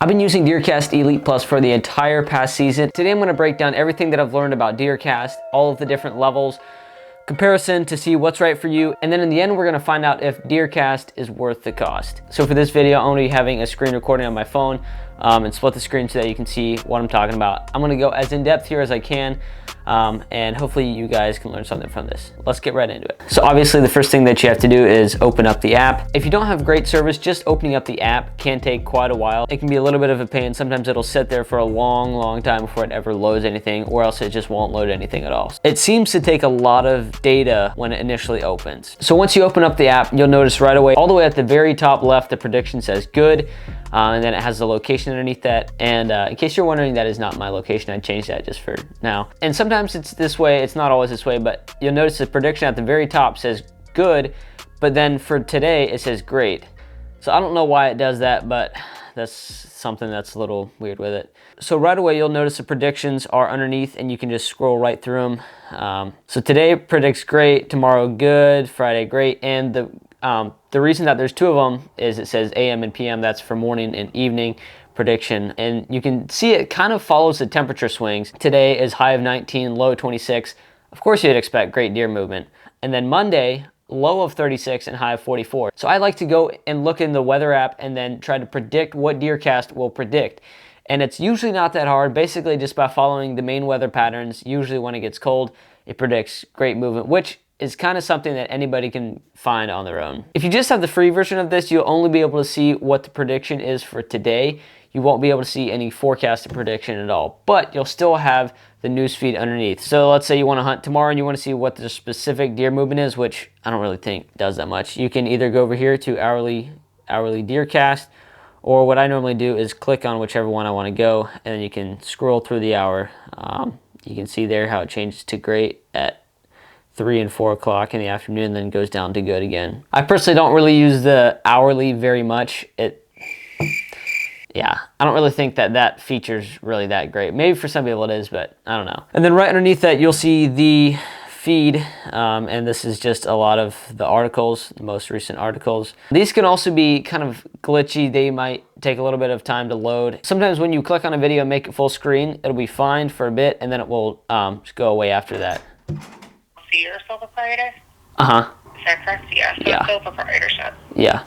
I've been using DeerCast Elite Plus for the entire past season. Today I'm going to break down everything that I've learned about DeerCast, all of the different levels, comparison to see what's right for you, and then in the end we're going to find out if DeerCast is worth the cost. So for this video I'm going to be having a screen recording on my phone and split the screen so that you can see what I'm talking about. I'm going to go as in depth here as I can and hopefully you guys can learn something from this. Let's get right into it. So obviously the first thing that you have to do is open up the app. If you don't have great service, just opening up the app can take quite a while. It can be a little bit of a pain. Sometimes it'll sit there for a long time before it ever loads anything, or else it just won't load anything at all. It seems to take a lot of data when it initially opens. So once you open up the app, you'll notice right away, all the way at the very top left, the prediction says good. And then it has the location underneath that. And in case you're wondering, that is not my location. I changed that just for now. And sometimes it's this way, it's not always this way, but you'll notice the prediction at the very top says good, but then for today it says great. So I don't know why it does that, but that's something that's a little weird with it. So right away you'll notice the predictions are underneath and you can just scroll right through them. So today predicts great, tomorrow good, Friday great, and the reason that there's two of them is it says AM and PM, that's for morning and evening prediction. And you can see it kind of follows the temperature swings. Today is high of 19, low 26. Of course you'd expect great deer movement. And then Monday, low of 36 and high of 44. So I like to go and look in the weather app and then try to predict what DeerCast will predict. And it's usually not that hard, basically just by following the main weather patterns. Usually when it gets cold, it predicts great movement, which is kind of something that anybody can find on their own. If you just have the free version of this, you'll only be able to see what the prediction is for today. You won't be able to see any forecasted prediction at all, but you'll still have the news feed underneath. So let's say you want to hunt tomorrow and you want to see what the specific deer movement is, which I don't really think does that much. You can either go over here to hourly DeerCast, or what I normally do is click on whichever one I want to go, and then you can scroll through the hour. You can see there how it changes to great at 3 and 4 o'clock in the afternoon, then goes down to good again. I personally don't really use the hourly very much. Yeah, I don't really think that feature's really that great. Maybe for some people it is, but I don't know. And then right underneath that, you'll see the feed, and this is just a lot of the articles, the most recent articles. These can also be kind of glitchy. They might take a little bit of time to load. Sometimes when you click on a video and make it full screen, it'll be fine for a bit, and then it will just go away after that. You're sole proprietor? Uh-huh. Is that correct? Yeah, so Yeah. sole proprietorship. Yeah.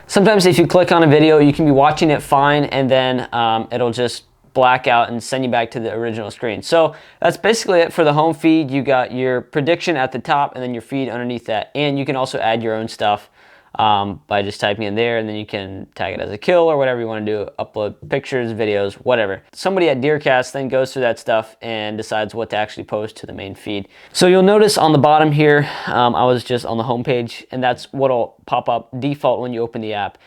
Sometimes if you click on a video, you can be watching it fine, and then it'll just black out and send you back to the original screen. So that's basically it for the home feed. You got your prediction at the top and then your feed underneath that. And you can also add your own stuff by just typing in there, and then you can tag it as a kill or whatever you want to do, upload pictures, videos, whatever. Somebody at DeerCast then goes through that stuff and decides what to actually post to the main feed. So you'll notice on the bottom here, I was just on the home page, and that's what'll pop up default when you open the app.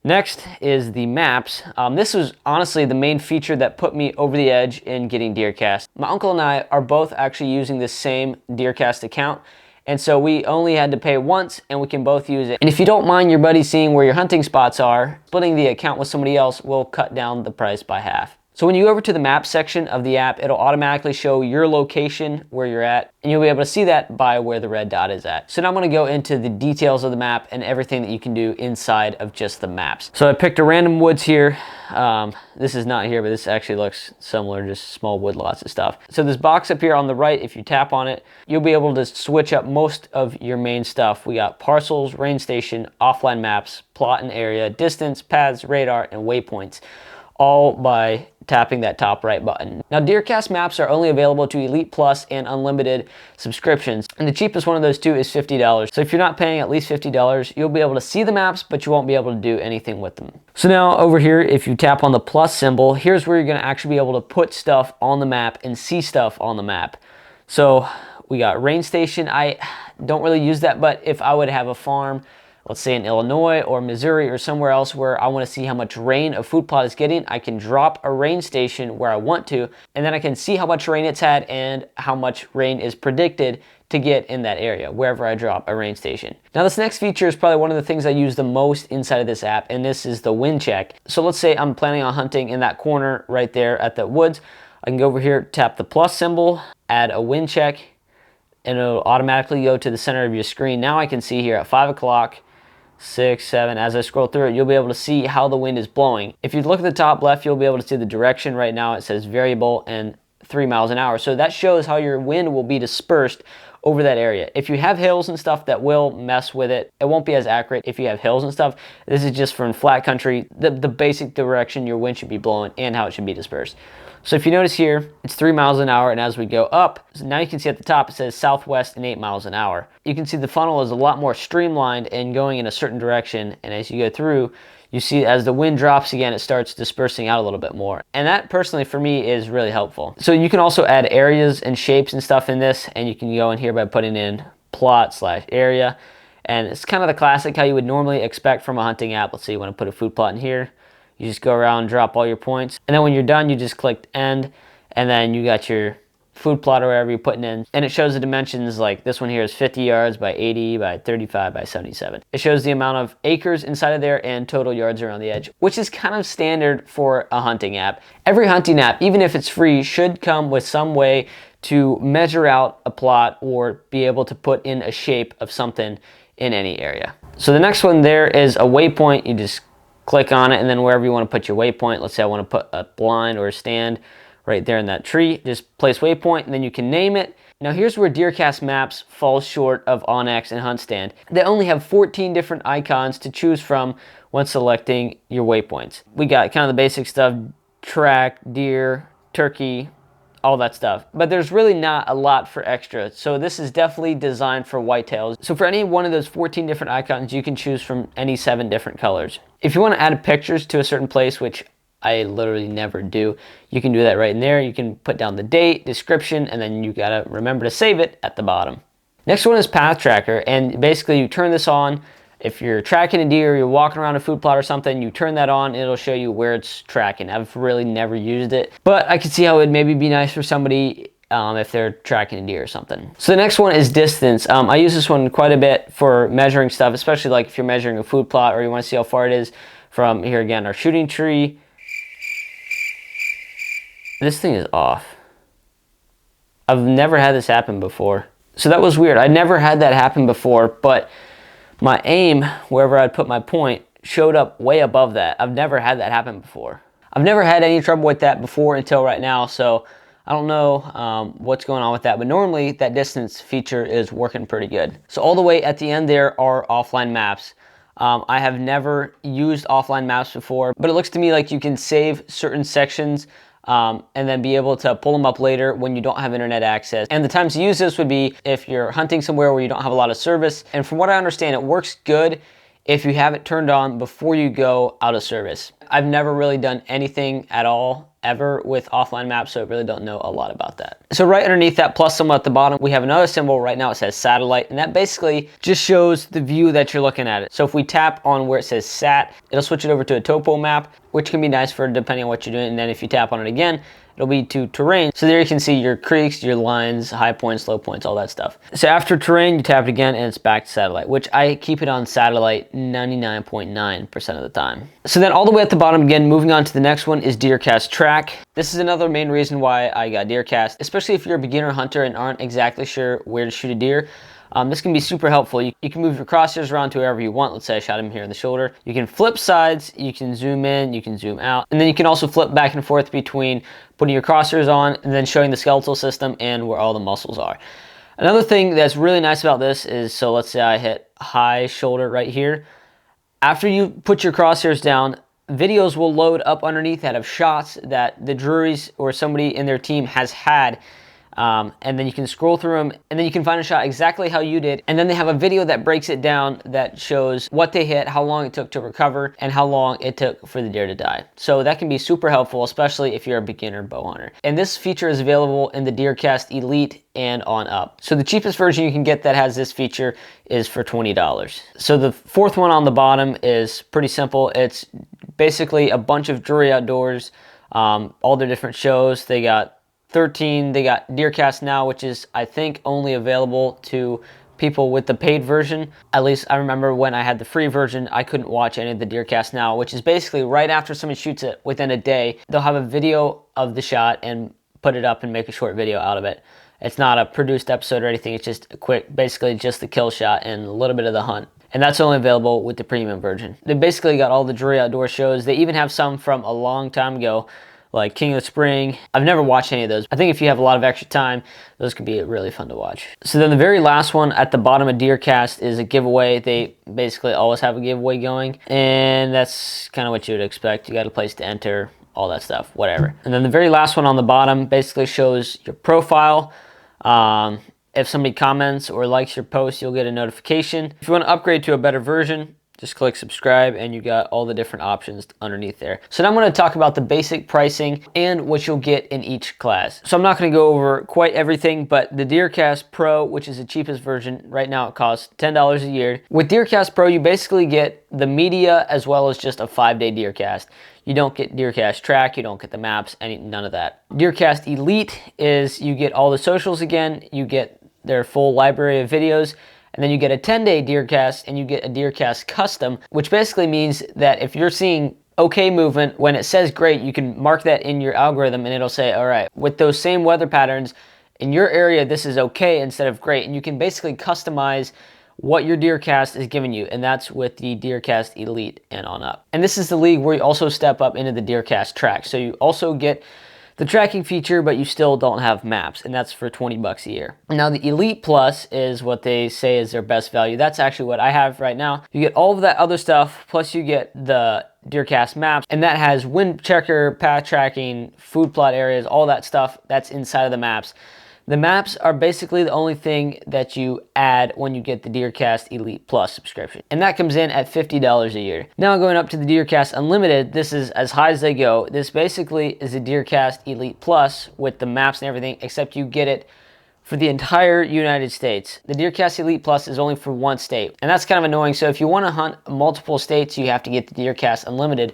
Next is the maps. This was honestly the main feature that put me over the edge in getting DeerCast. My uncle and I are both actually using the same DeerCast account, and so we only had to pay once and we can both use it. And if you don't mind your buddy seeing where your hunting spots are, splitting the account with somebody else will cut down the price by half. So when you go over to the map section of the app, it'll automatically show your location where you're at, and you'll be able to see that by where the red dot is at. So now I'm gonna go into the details of the map and everything that you can do inside of just the maps. So I picked a random woods here. This is not here, but this actually looks similar, just small wood lots of stuff. So this box up here on the right, if you tap on it, you'll be able to switch up most of your main stuff. We got parcels, rain station, offline maps, plot and area, distance, paths, radar, and waypoints, all by tapping that top right button. Now DeerCast maps are only available to Elite Plus and Unlimited subscriptions, and the cheapest one of those two is $50. So if you're not paying at least $50, you'll be able to see the maps, but you won't be able to do anything with them. So now over here, if you tap on the plus symbol, here's where you're gonna actually be able to put stuff on the map and see stuff on the map. So we got rain station. I don't really use that, but if I would have a farm, let's say in Illinois or Missouri or somewhere else where I want to see how much rain a food plot is getting, I can drop a rain station where I want to, and then I can see how much rain it's had and how much rain is predicted to get in that area, wherever I drop a rain station. Now this next feature is probably one of the things I use the most inside of this app, and this is the wind check. So let's say I'm planning on hunting in that corner right there at the woods. I can go over here, tap the plus symbol, add a wind check, and it'll automatically go to the center of your screen. Now I can see here at 5 o'clock, 6, 7. As I scroll through it, you'll be able to see how the wind is blowing. If you look at the top left, you'll be able to see the direction. Right now it says variable and 3 miles an hour. So that shows how your wind will be dispersed over that area. If you have hills and stuff, that will mess with it. It won't be as accurate if you have hills and stuff. This is just from flat country, the basic direction your wind should be blowing and how it should be dispersed. So if you notice here, it's 3 miles an hour, and as we go up, so now you can see at the top it says southwest and 8 miles an hour. You can see the funnel is a lot more streamlined and going in a certain direction, and as you go through, you see as the wind drops again, it starts dispersing out a little bit more. And that personally for me is really helpful. So you can also add areas and shapes and stuff in this, and you can go in here by putting in plot/area. And it's kind of the classic how you would normally expect from a hunting app. Let's say you want to put a food plot in here. You just go around, drop all your points. And then when you're done, you just click end, and then you got your food plot or wherever you're putting in. And it shows the dimensions, like this one here is 50 yards by 80 by 35 by 77. It shows the amount of acres inside of there and total yards around the edge, which is kind of standard for a hunting app. Every hunting app, even if it's free, should come with some way to measure out a plot or be able to put in a shape of something in any area. So the next one there is a waypoint. You just click on it, and then wherever you want to put your waypoint, let's say I want to put a blind or a stand right there in that tree, just place waypoint, and then you can name it. Now here's where DeerCast Maps falls short of OnX and HuntStand. They only have 14 different icons to choose from when selecting your waypoints. We got kind of the basic stuff, track, deer, turkey, all that stuff. But there's really not a lot for extra. So this is definitely designed for whitetails. So for any one of those 14 different icons, you can choose from any 7 different colors. If you want to add pictures to a certain place, which I literally never do, you can do that right in there. You can put down the date, description, and then you gotta remember to save it at the bottom. Next one is Path Tracker, and basically you turn this on. If you're tracking a deer, you're walking around a food plot or something, you turn that on, it'll show you where it's tracking. I've really never used it, but I could see how it would maybe be nice for somebody if they're tracking a deer or something. So the next one is distance. I use this one quite a bit for measuring stuff, especially like if you're measuring a food plot or you want to see how far it is from, here again, our shooting tree. This thing is off. I've never had this happen before. So that was weird. I never had that happen before, but my aim, wherever I'd put my point, showed up way above that. I've never had that happen before. I've never had any trouble with that before until right now, so I don't know what's going on with that, but normally that distance feature is working pretty good. So all the way at the end there are offline maps. I have never used offline maps before, but it looks to me like you can save certain sections and then be able to pull them up later when you don't have internet access. And the times to use this would be if you're hunting somewhere where you don't have a lot of service. And from what I understand, it works good if you have it turned on before you go out of service. I've never really done anything at all ever with offline maps, so I really don't know a lot about that. So right underneath that plus symbol at the bottom, we have another symbol. Right now it says satellite, and that basically just shows the view that you're looking at it. So if we tap on where it says sat, it'll switch it over to a topo map, which can be nice for depending on what you're doing. And then if you tap on it again, it'll be to terrain. So there you can see your creeks, your lines, high points, low points, all that stuff. So after terrain, you tap it again and it's back to satellite, which I keep it on satellite 99.9% of the time. So then all the way at the bottom again, moving on to the next one is DeerCast Track. This is another main reason why I got DeerCast, especially if you're a beginner hunter and aren't exactly sure where to shoot a deer. This can be super helpful. You can move your crosshairs around to wherever you want. Let's say I shot him here in the shoulder. You can flip sides, you can zoom in, you can zoom out, and then you can also flip back and forth between putting your crosshairs on and then showing the skeletal system and where all the muscles are. Another thing that's really nice about this is, so let's say I hit high shoulder right here. After you put your crosshairs down, videos will load up underneath that of shots that the Drury's or somebody in their team has had. And then you can scroll through them, and then you can find a shot exactly how you did. And then they have a video that breaks it down that shows what they hit, how long it took to recover, and how long it took for the deer to die. So that can be super helpful, especially if you're a beginner bow hunter. And this feature is available in the DeerCast Elite and on up. So the cheapest version you can get that has this feature is for $20. So the fourth one on the bottom is pretty simple. It's basically a bunch of Drury Outdoors, all their different shows. They got 13, they got DeerCast Now, which is, I think, only available to people with the paid version. At least I remember when I had the free version, I couldn't watch any of the DeerCast Now, which is basically right after somebody shoots it within a day, they'll have a video of the shot and put it up and make a short video out of it. It's not a produced episode or anything, it's just a quick, basically just the kill shot and a little bit of the hunt. and that's only available with the premium version. They basically got all the Drury Outdoor shows. They even have some from a long time ago, like King of the Spring. I've never watched any of those. I think if you have a lot of extra time, those could be really fun to watch. So then the very last one at the bottom of DeerCast is a giveaway. They basically always have a giveaway going, and that's kind of what you would expect. You got a place to enter, all that stuff, whatever. And then the very last one on the bottom basically shows your profile. If somebody comments or likes your post, you'll get a notification. If you want to upgrade to a better version, just click subscribe and you got all the different options underneath there. So now I'm going to talk about the basic pricing and what you'll get in each class. So I'm not going to go over quite everything, but the DeerCast Pro, which is the cheapest version, right now it costs $10 a year. With DeerCast Pro, you basically get the media as well as just a 5-day DeerCast. You don't get DeerCast Track, you don't get the maps, none of that. DeerCast Elite is you get all the socials again, you get their full library of videos, and then you get a 10-day DeerCast and you get a DeerCast Custom, which basically means that if you're seeing okay movement, when it says great, you can mark that in your algorithm and it'll say, all right, with those same weather patterns, in your area, this is okay instead of great. And you can basically customize what your DeerCast is giving you, and that's with the DeerCast Elite and on up. And this is the league where you also step up into the DeerCast Track. So you also get the tracking feature, but you still don't have maps, and that's for 20 bucks a year. Now the Elite Plus is what they say is their best value. That's actually what I have right now. You get all of that other stuff, plus you get the DeerCast maps, and that has wind checker, path tracking, food plot areas, all that stuff that's inside of the maps. The maps are basically the only thing that you add when you get the DeerCast Elite Plus subscription. And that comes in at $50 a year. Now going up to the DeerCast Unlimited, this is as high as they go. This basically is a DeerCast Elite Plus with the maps and everything, except you get it for the entire United States. The DeerCast Elite Plus is only for one state, and that's kind of annoying. So if you want to hunt multiple states, you have to get the DeerCast Unlimited,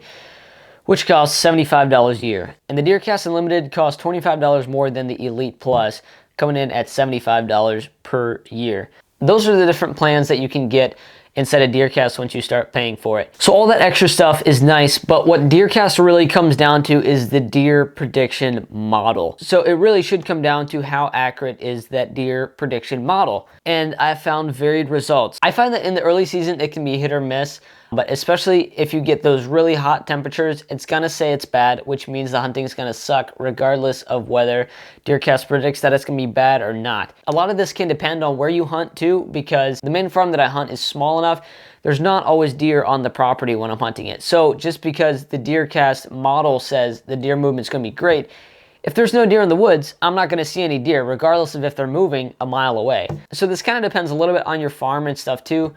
which costs $75 a year. And the DeerCast Unlimited costs $25 more than the Elite Plus, coming in at $75 per year. Those are the different plans that you can get inside of DeerCast once you start paying for it. So all that extra stuff is nice, but what DeerCast really comes down to is the deer prediction model. So it really should come down to how accurate is that deer prediction model. And I found varied results. I find that in the early season, it can be hit or miss, but especially if you get those really hot temperatures, it's gonna say it's bad, which means the hunting is gonna suck regardless of whether DeerCast predicts that it's gonna be bad or not. A lot of this can depend on where you hunt too, because the main farm that I hunt is small enough, there's not always deer on the property when I'm hunting it. So just because the DeerCast model says the deer movement's gonna be great, if there's no deer in the woods, I'm not gonna see any deer, regardless of if they're moving a mile away. So this kind of depends a little bit on your farm and stuff too.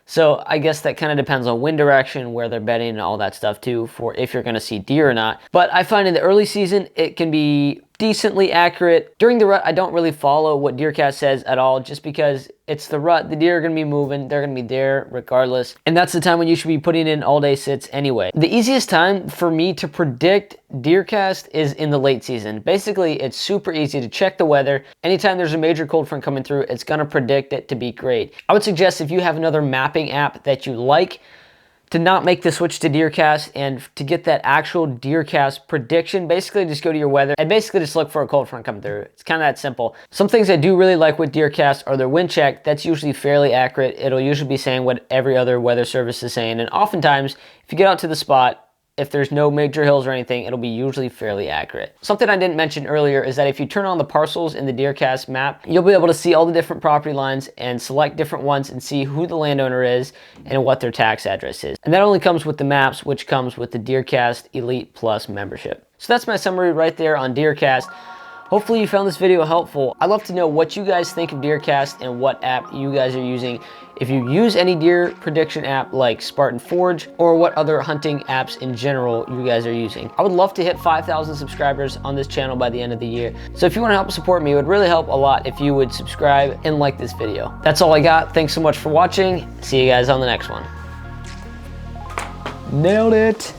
So I guess that kind of depends on wind direction, where they're bedding and all that stuff too, for if you're gonna see deer or not. But I find in the early season, it can be decently accurate. During the rut, I don't really follow what DeerCast says at all, just because it's the rut. The deer are gonna be moving, they're gonna be there regardless. And that's the time when you should be putting in all day sits anyway. The easiest time for me to predict DeerCast is in the late season. Basically, it's super easy to check the weather. Anytime there's a major cold front coming through, it's gonna predict it to be great. I would suggest if you have another mapping app that you like, to not make the switch to DeerCast, and to get that actual DeerCast prediction, basically just go to your weather and basically just look for a cold front coming through. It's kind of that simple. Some things I do really like with DeerCast are their wind check. That's usually fairly accurate. It'll usually be saying what every other weather service is saying, and oftentimes, if you get out to the spot, if there's no major hills or anything, it'll be usually fairly accurate. Something I didn't mention earlier is that if you turn on the parcels in the DeerCast map, you'll be able to see all the different property lines and select different ones and see who the landowner is and what their tax address is. And that only comes with the maps, which comes with the DeerCast Elite Plus membership. So that's my summary right there on DeerCast. Hopefully you found this video helpful. I'd love to know what you guys think of DeerCast and what app you guys are using. If you use any deer prediction app like Spartan Forge, or what other hunting apps in general you guys are using. I would love to hit 5,000 subscribers on this channel by the end of the year. So if you want to help support me, it would really help a lot if you would subscribe and like this video. That's all I got. Thanks so much for watching. See you guys on the next one. Nailed it.